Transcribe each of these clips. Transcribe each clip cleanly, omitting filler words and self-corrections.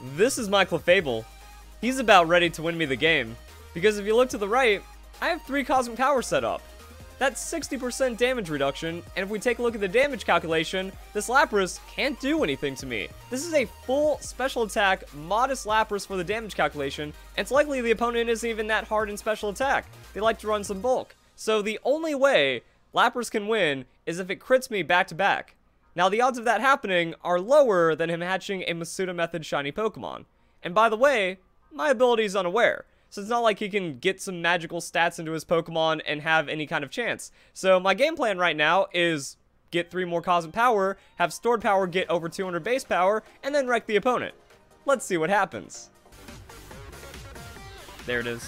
This is my Clefable. He's about ready to win me the game, because if you look to the right, I have 3 Cosmic Power set up. That's 60% damage reduction, and if we take a look at the damage calculation, this Lapras can't do anything to me. This is a full special attack, modest Lapras for the damage calculation, and it's likely the opponent isn't even that hard in special attack. They like to run some bulk. So the only way Lapras can win is if it crits me back to back. Now the odds of that happening are lower than him hatching a Masuda Method shiny Pokemon. And by the way, my ability is unaware. So it's not like he can get some magical stats into his Pokemon and have any kind of chance. So my game plan right now is get 3 more Cosmic Power, have stored power get over 200 base power, and then wreck the opponent. Let's see what happens. There it is.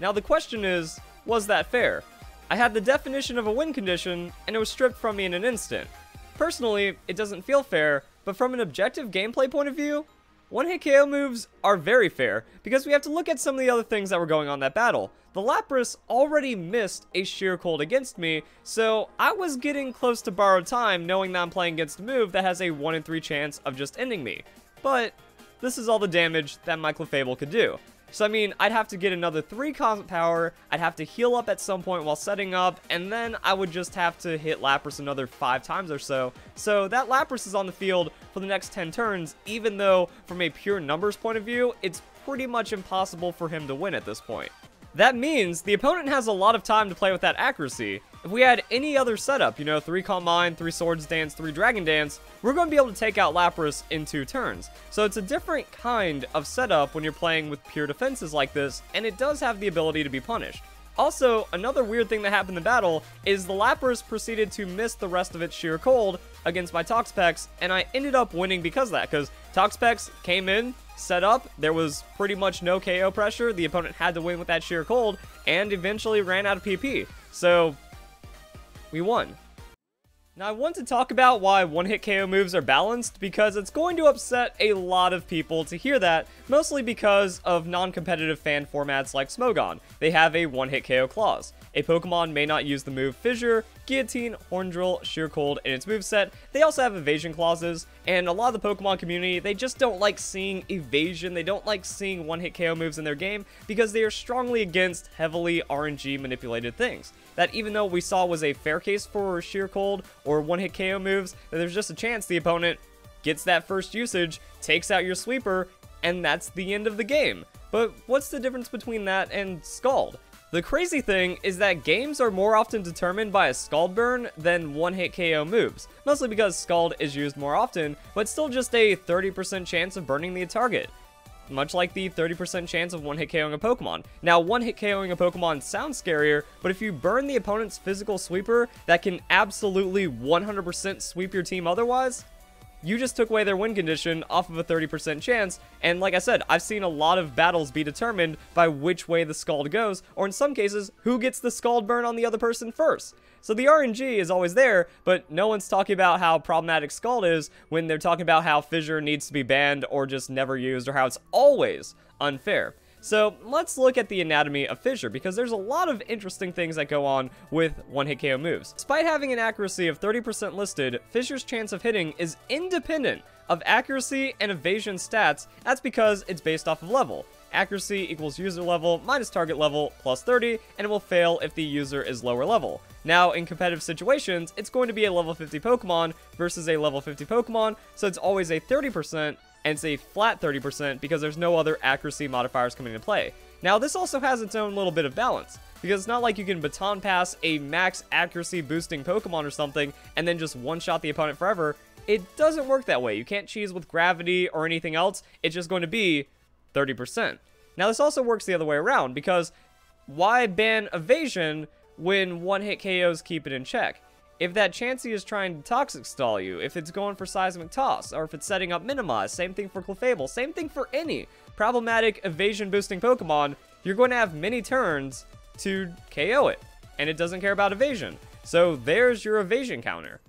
Now the question is, was that fair? I had the definition of a win condition, and it was stripped from me in an instant. Personally, it doesn't feel fair, but from an objective gameplay point of view, one-hit KO moves are very fair, because we have to look at some of the other things that were going on in that battle. The Lapras already missed a Sheer Cold against me, so I was getting close to borrowed time knowing that I'm playing against a move that has a 1 in 3 chance of just ending me. But this is all the damage that my Clefable could do. So I mean, I'd have to get another 3 Cosmic Power, I'd have to heal up at some point while setting up, and then I would just have to hit Lapras another 5 times or so. So that Lapras is on the field for the next 10 turns, even though from a pure numbers point of view, it's pretty much impossible for him to win at this point. That means the opponent has a lot of time to play with that accuracy. If we had any other setup, you know, 3 Calm Mind, 3 Swords Dance, 3 Dragon Dance, we're going to be able to take out Lapras in 2 turns. So it's a different kind of setup when you're playing with pure defenses like this, and it does have the ability to be punished. Also, another weird thing that happened in the battle is the Lapras proceeded to miss the rest of its Sheer Cold against my Toxapex, and I ended up winning because of that, because Toxapex came in, set up, there was pretty much no KO pressure, the opponent had to win with that Sheer Cold, and eventually ran out of PP. So we won. Now I want to talk about why one-hit KO moves are balanced, because it's going to upset a lot of people to hear that, mostly because of non-competitive fan formats like Smogon. They have a one-hit KO clause. A Pokemon may not use the move Fissure, Guillotine, Horn Drill, Sheer Cold in its moveset. They also have evasion clauses, and a lot of the Pokemon community, they just don't like seeing evasion, they don't like seeing one-hit KO moves in their game, because they are strongly against heavily RNG manipulated things. That even though we saw was a fair case for Sheer Cold or one-hit KO moves, that there's just a chance the opponent gets that first usage, takes out your sweeper, and that's the end of the game. But what's the difference between that and Scald? The crazy thing is that games are more often determined by a Scald burn than one-hit KO moves, mostly because Scald is used more often, but still just a 30% chance of burning the target, much like the 30% chance of one-hit KOing a Pokemon. Now, one-hit KOing a Pokemon sounds scarier, but if you burn the opponent's physical sweeper that can absolutely 100% sweep your team otherwise, you just took away their win condition off of a 30% chance, and like I said, I've seen a lot of battles be determined by which way the Scald goes, or in some cases, who gets the Scald burn on the other person first. So the RNG is always there, but no one's talking about how problematic Scald is when they're talking about how Fissure needs to be banned or just never used, or how it's always unfair. So let's look at the anatomy of Fissure, because there's a lot of interesting things that go on with one-hit KO moves. Despite having an accuracy of 30% listed, Fissure's chance of hitting is independent of accuracy and evasion stats. That's because it's based off of level. Accuracy equals user level minus target level plus 30, and it will fail if the user is lower level. Now, in competitive situations, it's going to be a level 50 Pokemon versus a level 50 Pokemon, so it's always a 30%, and it's a flat 30% because there's no other accuracy modifiers coming into play. Now, this also has its own little bit of balance, because it's not like you can baton pass a max accuracy boosting Pokemon or something and then just one-shot the opponent forever. It doesn't work that way. You can't cheese with gravity or anything else. It's just going to be 30%. Now, this also works the other way around, because why ban evasion when one-hit KOs keep it in check? If that Chansey is trying to Toxic Stall you, if it's going for Seismic Toss, or if it's setting up Minimize, same thing for Clefable, same thing for any problematic evasion-boosting Pokemon, you're going to have many turns to KO it, and it doesn't care about evasion. So there's your evasion counter.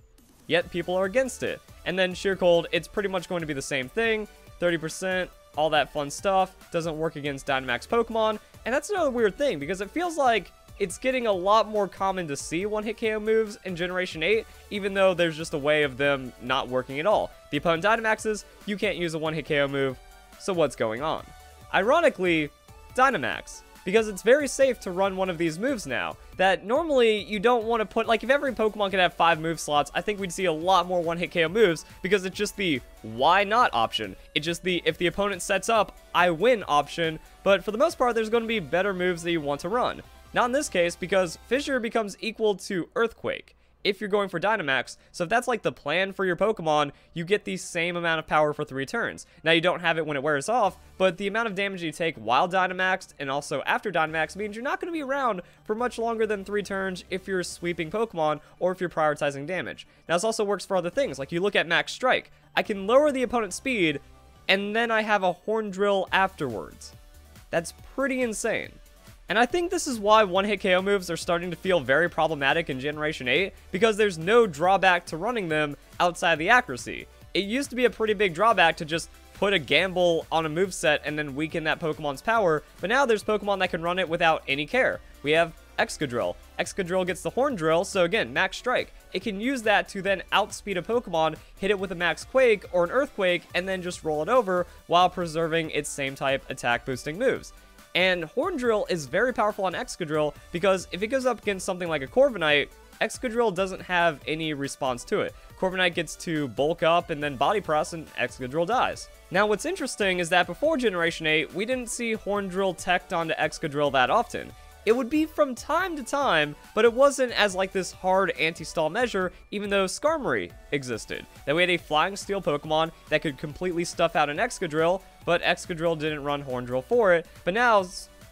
Yet people are against it. And then Sheer Cold, it's pretty much going to be the same thing, 30%, all that fun stuff, doesn't work against Dynamax Pokemon, and that's another weird thing, because it feels like it's getting a lot more common to see one-hit KO moves in Generation 8, even though there's just a way of them not working at all. The opponent Dynamaxes, you can't use a one-hit KO move, so what's going on? Ironically, Dynamax, because it's very safe to run one of these moves now, that normally you don't want to put, like if every Pokemon could have 5 move slots, I think we'd see a lot more one-hit KO moves, because it's just the why not option. It's just the if the opponent sets up, I win option, but for the most part, there's going to be better moves that you want to run. Not in this case, because Fissure becomes equal to Earthquake if you're going for Dynamax, so if that's like the plan for your Pokemon, you get the same amount of power for 3 turns. Now you don't have it when it wears off, but the amount of damage you take while Dynamaxed and also after Dynamax means you're not going to be around for much longer than 3 turns if you're sweeping Pokemon or if you're prioritizing damage. Now this also works for other things, like you look at Max Strike. I can lower the opponent's speed, and then I have a Horn Drill afterwards. That's pretty insane. And I think this is why one-hit KO moves are starting to feel very problematic in Generation 8, because there's no drawback to running them outside the accuracy. It used to be a pretty big drawback to just put a gamble on a moveset and then weaken that Pokemon's power, but now there's Pokemon that can run it without any care. We have Excadrill. Excadrill gets the Horn Drill, so again, Max Strike. It can use that to then outspeed a Pokemon, hit it with a Max Quake or an Earthquake, and then just roll it over while preserving its same type attack boosting moves. And Horn Drill is very powerful on Excadrill because if it goes up against something like a Corviknight, Excadrill doesn't have any response to it. Corviknight gets to bulk up and then body press and Excadrill dies. Now what's interesting is that before Generation 8, we didn't see Horn Drill teched onto Excadrill that often. It would be from time to time, but it wasn't as like this hard anti-stall measure, even though Skarmory existed. That we had a Flying Steel Pokemon that could completely stuff out an Excadrill, but Excadrill didn't run Horn Drill for it. But now,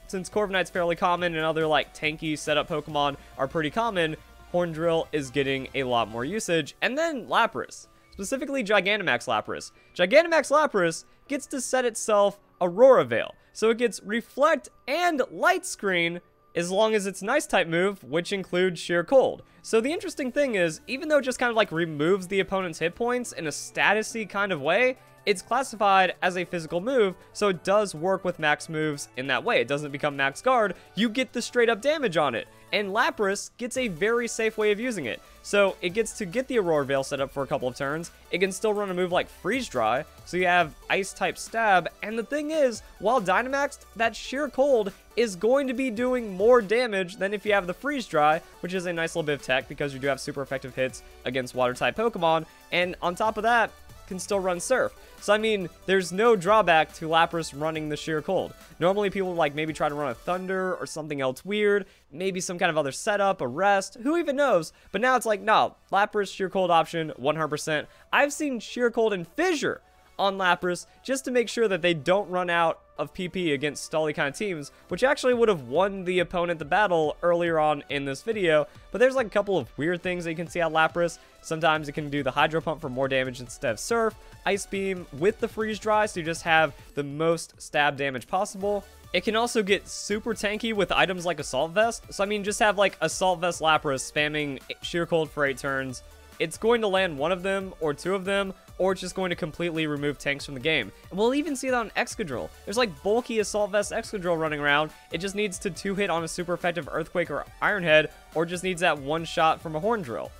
since Corviknight's fairly common and other like tanky setup Pokemon are pretty common, Horn Drill is getting a lot more usage. And then Lapras, specifically Gigantamax Lapras. Gigantamax Lapras gets to set itself Aurora Veil, so it gets Reflect and Light Screen as long as it's Nice type move, which includes Sheer Cold. So the interesting thing is, even though it just kind of like removes the opponent's hit points in a statusy kind of way, it's classified as a physical move, so it does work with max moves in that way. It doesn't become max guard, you get the straight up damage on it. And Lapras gets a very safe way of using it. So it gets to get the Aurora Veil set up for a couple of turns. It can still run a move like Freeze Dry, so you have Ice type Stab. And the thing is, while Dynamaxed, that Sheer Cold is going to be doing more damage than if you have the Freeze Dry, which is a nice little bit of tech because you do have super effective hits against water type Pokemon. And on top of that, can still run Surf. So I mean, there's no drawback to Lapras running the Sheer Cold. Normally people like maybe try to run a Thunder or something else weird, maybe some kind of other setup, a Rest, who even knows? But now it's like, no, Lapras Sheer Cold option, 100%. I've seen Sheer Cold and Fissure on Lapras just to make sure that they don't run out of PP against stally kind of teams, which actually would have won the opponent the battle earlier on in this video. But there's like a couple of weird things that you can see out Lapras. Sometimes it can do the Hydro Pump for more damage instead of Surf, Ice Beam with the Freeze Dry, so you just have the most stab damage possible. It can also get super tanky with items like Assault Vest. So I mean, just have like Assault Vest Lapras spamming Sheer Cold for 8 turns. It's going to land one of them or 2 of them, or it's just going to completely remove tanks from the game. And we'll even see that on Excadrill. There's like bulky Assault Vest Excadrill running around. It just needs to 2-hit on a super effective Earthquake or Iron Head, or just needs that 1 shot from a Horn Drill.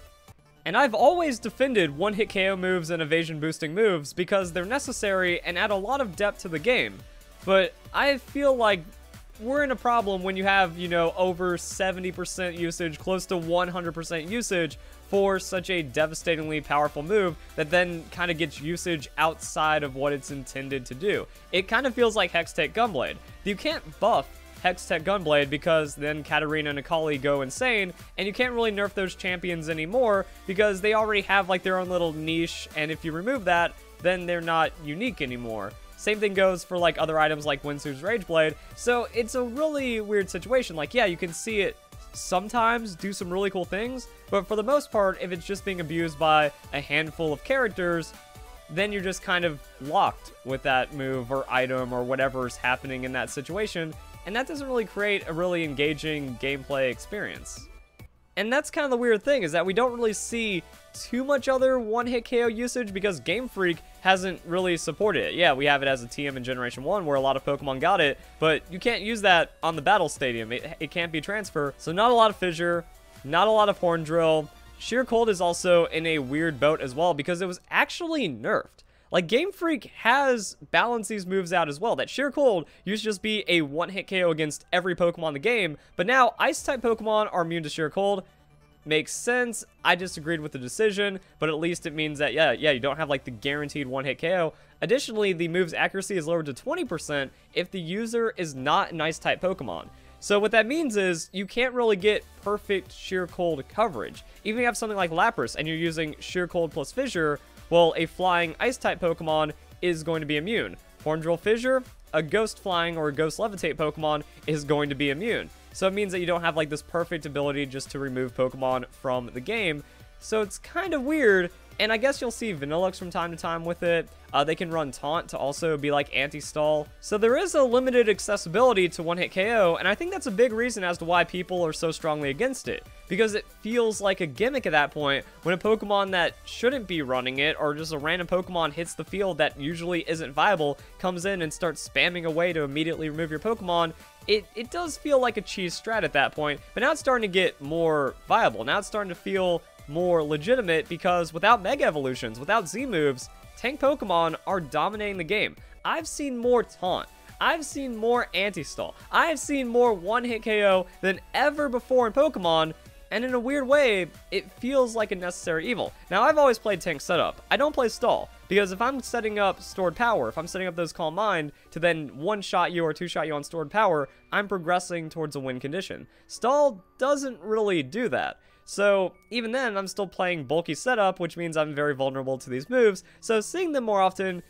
And I've always defended one-hit KO moves and evasion boosting moves because they're necessary and add a lot of depth to the game. But I feel like we're in a problem when you have, you know, over 70% usage, close to 100% usage for such a devastatingly powerful move that then kind of gets usage outside of what it's intended to do. It kind of feels like Hextech Gunblade. You can't buff Hextech Gunblade because then Katarina and Akali go insane, and you can't really nerf those champions anymore because they already have like their own little niche, and if you remove that, then they're not unique anymore. Same thing goes for like other items like Winsu's Rage Blade. So it's a really weird situation. Like, yeah, you can see it sometimes do some really cool things, but for the most part, if it's just being abused by a handful of characters, then you're just kind of locked with that move or item or whatever's happening in that situation, and that doesn't really create a really engaging gameplay experience. And that's kind of the weird thing, is that we don't really see too much other one-hit KO usage because Game Freak hasn't really supported it. Yeah, we have it as a TM in Generation 1 where a lot of Pokemon got it, but you can't use that on the Battle Stadium. It can't be transfer. So not a lot of Fissure, not a lot of Horn Drill. Sheer Cold is also in a weird boat as well because it was actually nerfed. Like, Game Freak has balanced these moves out as well. That Sheer Cold used to just be a one-hit KO against every Pokemon in the game, but now Ice-type Pokemon are immune to Sheer Cold. Makes sense. I disagreed with the decision, but at least it means that, yeah, you don't have, like, the guaranteed one-hit KO. Additionally, the move's accuracy is lowered to 20% if the user is not an Ice-type Pokemon. So what that means is you can't really get perfect Sheer Cold coverage. Even if you have something like Lapras and you're using Sheer Cold plus Fissure, well, a flying Ice-type Pokemon is going to be immune. Horn Drill Fissure, a Ghost Flying or a Ghost Levitate Pokemon is going to be immune. So it means that you don't have, like, this perfect ability just to remove Pokemon from the game. So it's kind of weird, and I guess you'll see Vanillux from time to time with it. They can run Taunt to also be, like, anti-stall. So there is a limited accessibility to one-hit KO, and I think that's a big reason as to why people are so strongly against it. Because it feels like a gimmick at that point when a Pokemon that shouldn't be running it, or just a random Pokemon hits the field that usually isn't viable, comes in and starts spamming away to immediately remove your Pokemon. It does feel like a cheese strat at that point, but now it's starting to get more viable. Now it's starting to feel more legitimate because without Mega Evolutions, without Z-moves, tank Pokemon are dominating the game. I've seen more Taunt. I've seen more anti-stall. I've seen more one-hit KO than ever before in Pokemon, and in a weird way, it feels like a necessary evil. Now, I've always played tank setup. I don't play stall, because if I'm setting up stored power, if I'm setting up those Calm Mind to then one-shot you or two-shot you on stored power, I'm progressing towards a win condition. Stall doesn't really do that. So even then, I'm still playing bulky setup, which means I'm very vulnerable to these moves, so seeing them more often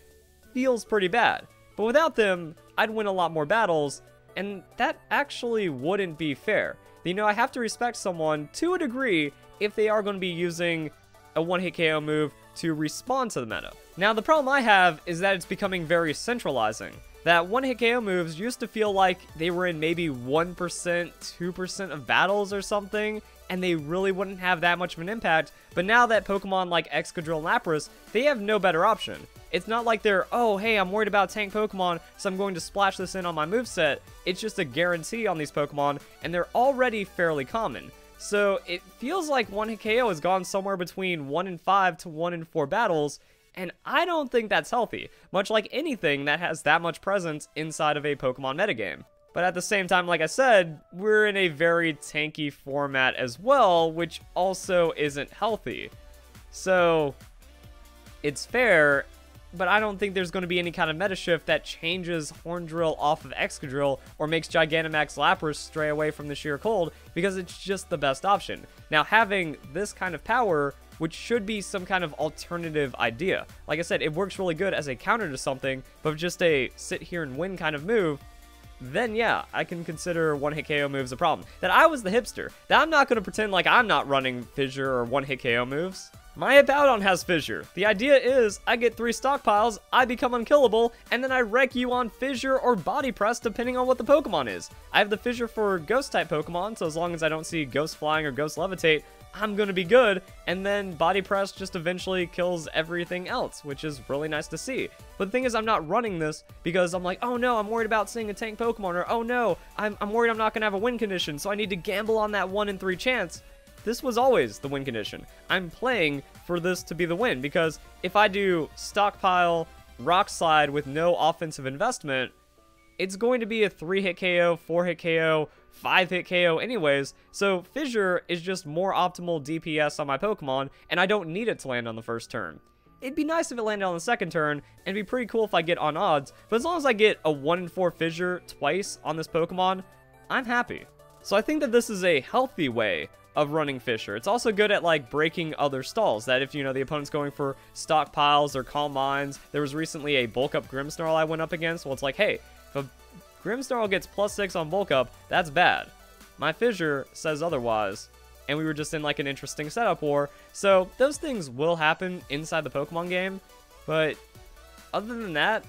feels pretty bad. But without them, I'd win a lot more battles, and that actually wouldn't be fair. You know, I have to respect someone to a degree if they are going to be using a one-hit KO move to respond to the meta. Now, the problem I have is that it's becoming very centralizing. That one-hit KO moves used to feel like they were in maybe 1%, 2% of battles or something, and they really wouldn't have that much of an impact, but now that Pokemon like Excadrill and Lapras, they have no better option. It's not like they're, oh, hey, I'm worried about tank Pokemon, so I'm going to splash this in on my moveset. It's just a guarantee on these Pokemon, and they're already fairly common. So it feels like one-hit KO has gone somewhere between 1 in 5 to 1 in 4 battles, and I don't think that's healthy, much like anything that has that much presence inside of a Pokemon metagame. But at the same time, like I said, we're in a very tanky format as well, which also isn't healthy. So it's fair, but I don't think there's going to be any kind of meta shift that changes Horn Drill off of Excadrill or makes Gigantamax Lapras stray away from the Sheer Cold, because it's just the best option. Now, having this kind of power, which should be some kind of alternative idea. Like I said, it works really good as a counter to something, but just a sit here and win kind of move, then yeah, I can consider one-hit KO moves a problem. That I was the hipster. That I'm not going to pretend like I'm not running Fissure or one-hit KO moves. My Hippowdon has Fissure. The idea is, I get 3 stockpiles, I become unkillable, and then I wreck you on Fissure or Body Press depending on what the Pokemon is. I have the Fissure for Ghost-type Pokemon, so as long as I don't see Ghost Flying or Ghost Levitate, I'm gonna be good, and then Body Press just eventually kills everything else, which is really nice to see. But the thing is, I'm not running this because I'm like, oh no, I'm worried about seeing a tank Pokemon, or oh no, I'm worried I'm not gonna have a win condition, so I need to gamble on that 1 in 3 chance. This was always the win condition. I'm playing for this to be the win, because if I do Stockpile, Rock Slide with no offensive investment, it's going to be a 3-hit KO, 4-hit KO, 5-hit KO anyways, so Fissure is just more optimal DPS on my Pokemon, and I don't need it to land on the first turn. It'd be nice if it landed on the second turn, and it'd be pretty cool if I get on odds, but as long as I get a 1 in 4 Fissure twice on this Pokemon, I'm happy. So I think that this is a healthy way of running Fissure. It's also good at, like, breaking other stalls, that if, you know, the opponent's going for stockpiles or calm minds. There was recently a bulk up Grimmsnarl I went up against. Well, it's like, hey, if a Grimmsnarl gets +6 on bulk up, that's bad. My Fissure says otherwise, and we were just in, like, an interesting setup war. So those things will happen inside the Pokemon game, but other than that,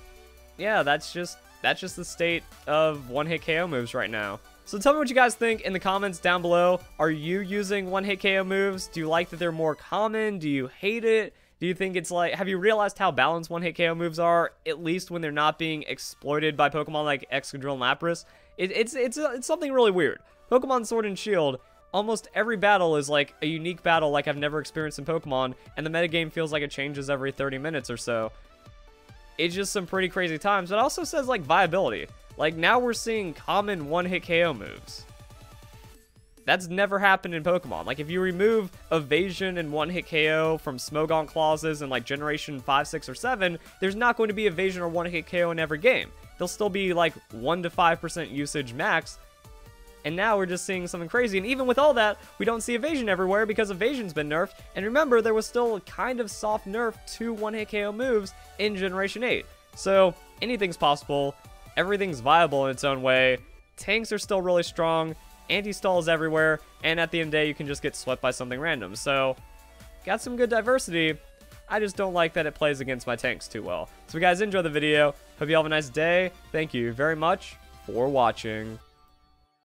yeah, that's just the state of one-hit KO moves right now. So tell me what you guys think in the comments down below. Are you using one-hit KO moves? Do you like that they're more common? Do you hate it? Do you think it's like, have you realized how balanced one-hit KO moves are, at least when they're not being exploited by Pokemon like Excadrill and Lapras? It's something really weird. Pokemon Sword and Shield, almost every battle is like a unique battle like I've never experienced in Pokemon, and the metagame feels like it changes every 30 minutes or so. It's just some pretty crazy times. It also says like viability. Like now we're seeing common one-hit KO moves. That's never happened in Pokemon. Like, if you remove evasion and one-hit KO from Smogon clauses in, like, Generation 5, 6, or 7, there's not going to be evasion or one-hit KO in every game. There'll still be, like, 1 to 5% usage max. And now we're just seeing something crazy. And even with all that, we don't see evasion everywhere because evasion's been nerfed. And remember, there was still a kind of soft nerf to one-hit KO moves in Generation 8. So, anything's possible. Everything's viable in its own way. Tanks are still really strong. Anti-stalls everywhere, and at the end of the day, you can just get swept by something random. So, got some good diversity. I just don't like that it plays against my tanks too well. So, if you guys enjoyed the video, hope you all have a nice day. Thank you very much for watching.